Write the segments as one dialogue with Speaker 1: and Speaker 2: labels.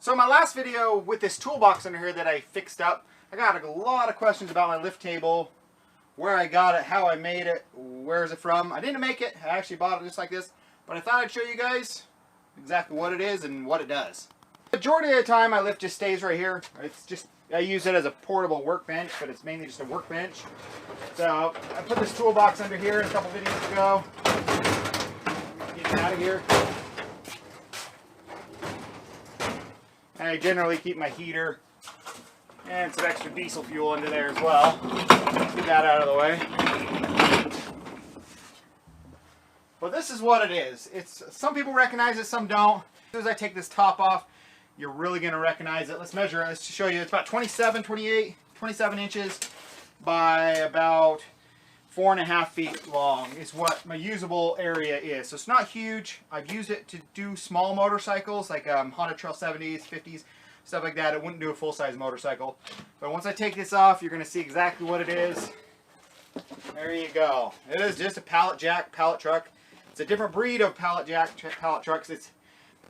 Speaker 1: So in my last video with this toolbox under here that I fixed up, I got a lot of questions about my lift table, where I got it, how I made it, where is it from. I didn't make it, I actually bought it just like this, but I thought I'd show you guys exactly what it is and what it does. The majority of the time my lift just stays right here. It's just, I use it as a portable workbench, but it's mainly just a workbench. So I put this toolbox under here a couple videos ago. Get it out of here. And I generally keep my heater and some extra diesel fuel under there as well. Get that out of the way. But this is what it is. It's, some people recognize it, some don't. As soon as I take this top off, you're really going to recognize it. Let's measure it. Let's show you. It's about 27 inches by about 4.5 feet long is what my usable area is. So it's not huge. I've used it to do small motorcycles like Honda Trail 70s, 50s, stuff like that. It wouldn't do a full-size motorcycle. But once I take this off, you're going to see exactly what it is. There you go. It is just a pallet jack, pallet truck. It's a different breed of pallet jack, pallet trucks. It's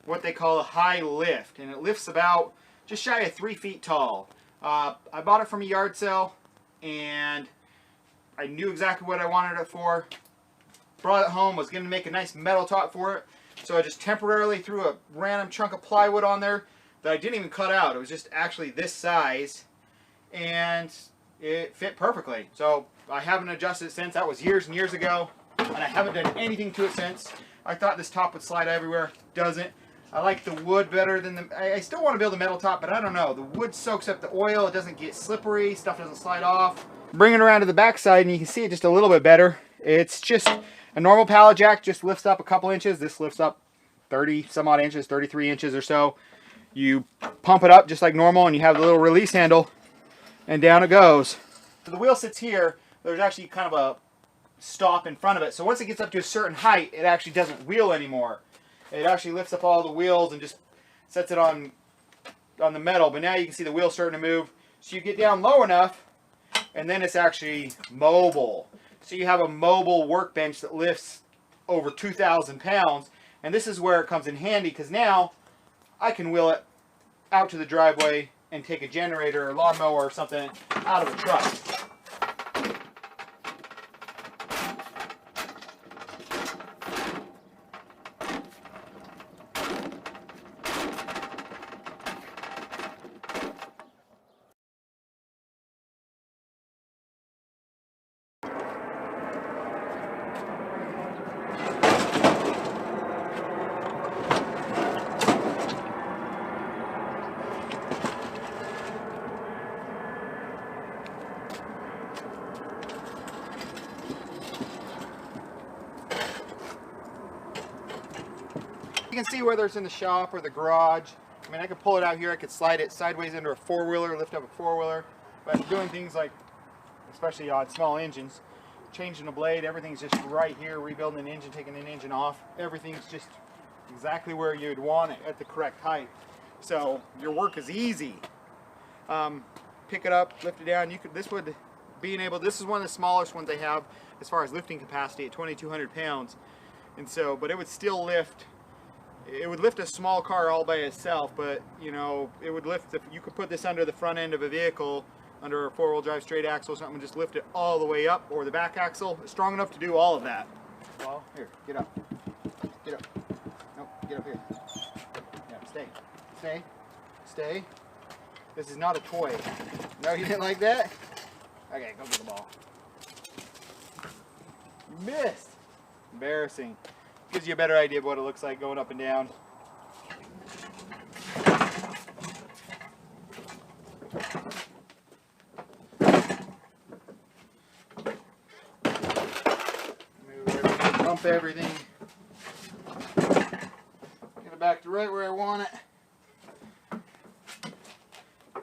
Speaker 1: what they call a high lift, and it lifts about just shy of 3 feet tall. I bought it from a yard sale, and I knew exactly what I wanted it for. Brought it home, was going to make a nice metal top for it, so I just temporarily threw a random chunk of plywood on there that I didn't even cut out. It was just actually this size, and it fit perfectly. So I haven't adjusted it since. That was years and years ago, and I haven't done anything to it since. I thought this top would slide everywhere. Doesn't. I like the wood better than the... I still want to build a metal top, but I don't know. The wood soaks up the oil. It doesn't get slippery. Stuff doesn't slide off. Bring it around to the back side, and you can see it just a little bit better. It's just a normal pallet jack. Just lifts up a couple inches. This lifts up 30 some odd inches, 33 inches or so. You pump it up just like normal, and you have the little release handle, and down it goes. So the wheel sits here. There's actually kind of a stop in front of it. So once it gets up to a certain height, it actually doesn't wheel anymore. It actually lifts up all the wheels and just sets it on the metal. But now you can see the wheels starting to move. So you get down low enough, and then it's actually mobile. So you have a mobile workbench that lifts over 2,000 pounds. And this is where it comes in handy, because now I can wheel it out to the driveway and take a generator or lawnmower or something out of a truck. You can see whether it's in the shop or the garage. I mean, I could pull it out here, I could slide it sideways into a four-wheeler, lift up a four-wheeler. But doing things like, especially on small engines, changing a blade, everything's just right here, rebuilding an engine, taking an engine off. Everything's just exactly where you'd want it at the correct height. So your work is easy. Pick it up, lift it down. You could, this is one of the smallest ones they have as far as lifting capacity at 2,200 pounds. And so, but it would still lift. It would lift a small car all by itself, but you know, it would lift, you could put this under the front end of a vehicle, under a four-wheel drive straight axle or something, and just lift it all the way up, or the back axle. It's strong enough to do all of that. Well, here, get up. Get up. Nope, get up here. Yeah, stay. Stay. Stay. This is not a toy. No, you didn't like that? Okay, go get the ball. You missed. Embarrassing. Gives you a better idea of what it looks like going up and down. Move everything, bump everything. Get it back to right where I want it.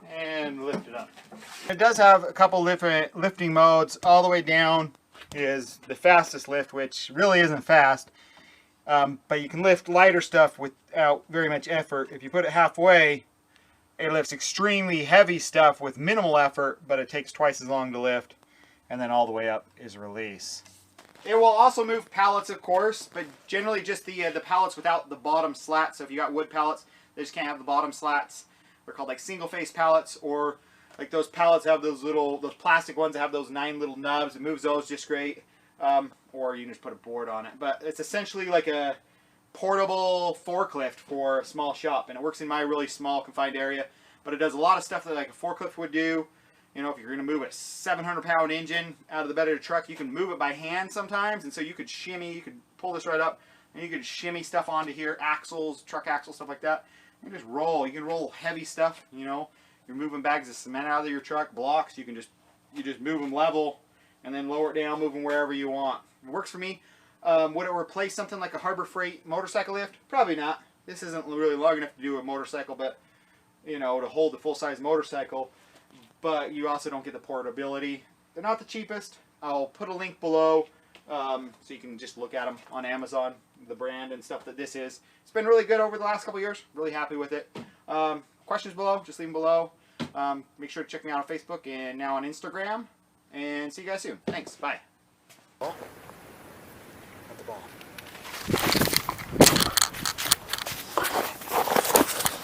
Speaker 1: And lift it up. It does have a couple different lifting modes. All the way down is the fastest lift, which really isn't fast. But you can lift lighter stuff without very much effort. If you put it halfway, it lifts extremely heavy stuff with minimal effort, but it takes twice as long to lift. And then all the way up is release. It will also move pallets, of course, but generally just the pallets without the bottom slat. So if you got wood pallets, They just can't have the bottom slats. They're called like single face pallets, or like those pallets have those plastic ones that have those 9 little nubs. It moves those just great. Or you can just put a board on it. But it's essentially like a portable forklift for a small shop, and it works in my really small confined area. But it does a lot of stuff that like a forklift would do. You know, if you're going to move a 700-pound engine out of the bed of the truck, you can move it by hand sometimes, and so you could shimmy, you could pull this right up, and you could shimmy stuff onto here, axles, truck axles, stuff like that. You can just roll. You can roll heavy stuff. You know, you're moving bags of cement out of your truck, blocks. You just move them level, and then lower it down, move them wherever you want. It works for me. Would it replace something like a Harbor Freight motorcycle lift? Probably not. This isn't really long enough to do a motorcycle, but you know, to hold the full-size motorcycle. But you also don't get the portability. They're not the cheapest. I'll put a link below so you can just look at them on Amazon, the brand and stuff that this is. It's been really good over the last couple years. Really happy with it. Questions below, just leave them below. Make sure to check me out on Facebook and now on Instagram. And see you guys soon. Thanks. Bye.
Speaker 2: At the ball.